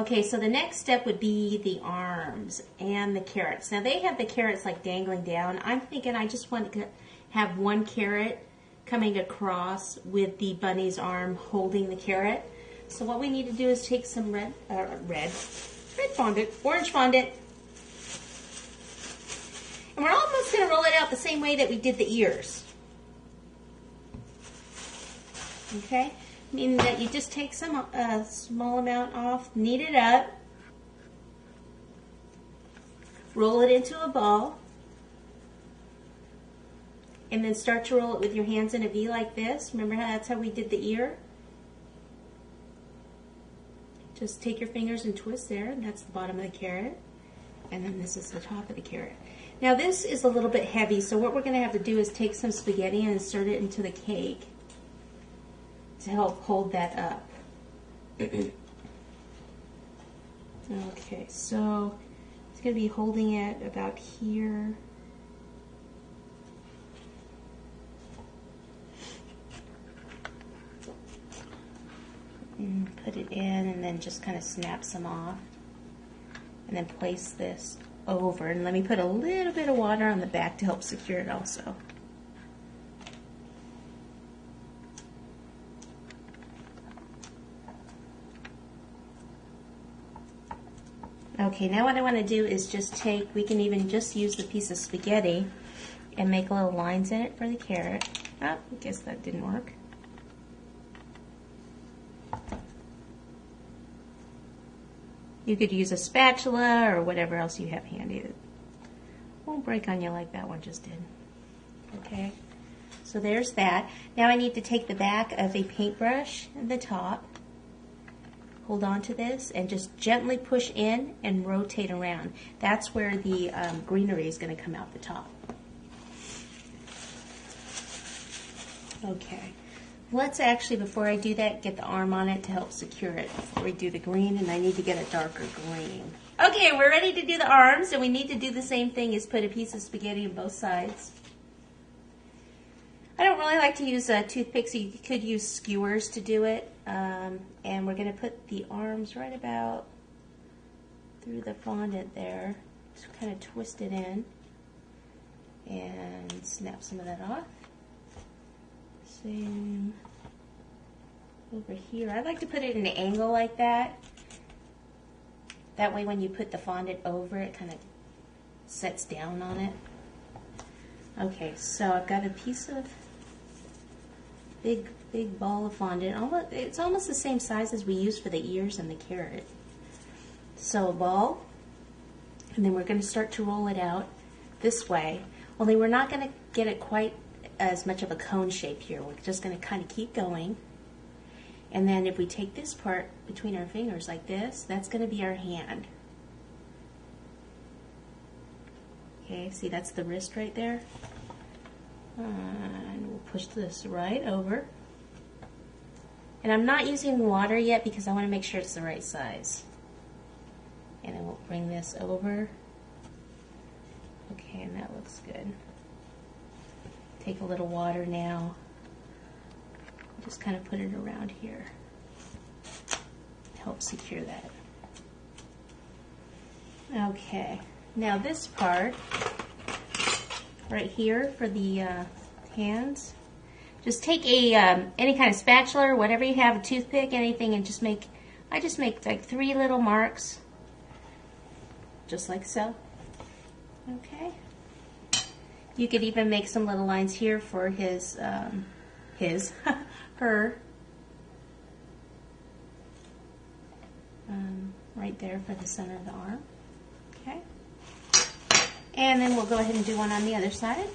Okay, so the next step would be the arms and the carrots. Now they have the carrots like dangling down. I'm thinking I just want to have one carrot coming across with the bunny's arm holding the carrot. So what we need to do is take some red fondant, orange fondant. And we're almost going to roll it out the same way that we did the ears. Okay? Meaning that you just take some small amount off, knead it up, roll it into a ball, and then start to roll it with your hands in a V like this. Remember how that's how we did the ear? Just take your fingers and twist there, and that's the bottom of the carrot. And then this is the top of the carrot. Now this is a little bit heavy, so what we're going to have to do is take some spaghetti and insert it into the cake to help hold that up. Okay, so it's going to be holding it about here. And put it in and then just kind of snap some off. And then place this over. And let me put a little bit of water on the back to help secure it also. Okay, now what I want to do is just take, we can even just use the piece of spaghetti and make little lines in it for the carrot. Oh, I guess that didn't work. You could use a spatula or whatever else you have handy. It won't break on you like that one just did. Okay, so there's that. Now I need to take the back of a paintbrush and the top. Hold on to this and just gently push in and rotate around. That's where the greenery is going to come out the top. Okay, let's actually, before I do that, get the arm on it to help secure it before we do the green, and I need to get a darker green. Okay, we're ready to do the arms, and we need to do the same thing as put a piece of spaghetti on both sides. I don't really like to use toothpicks, so you could use skewers to do it. And we're going to put the arms right about through the fondant there. Just kind of twist it in and snap some of that off. Same over here. I like to put it in an angle like that. That way when you put the fondant over it, kind of sets down on it. Okay, so I've got a piece of big ball of fondant. It's almost the same size as we used for the ears and the carrot. So a ball, and then we're going to start to roll it out this way. Only we're not going to get it quite as much of a cone shape here. We're just going to kind of keep going. And then if we take this part between our fingers like this, that's going to be our hand. Okay, see that's the wrist right there? And we'll push this right over. And I'm not using water yet because I want to make sure it's the right size. And then we'll bring this over. Okay, and that looks good. Take a little water now. Just kind of put it around here. Help secure that. Okay, now this part right here for the hands. Just take a any kind of spatula or whatever you have, a toothpick, anything, and just make. I just make like 3 little marks, just like so. Okay. You could even make some little lines here for his her. Right there for the center of the arm. Okay. And then we'll go ahead and do one on the other side.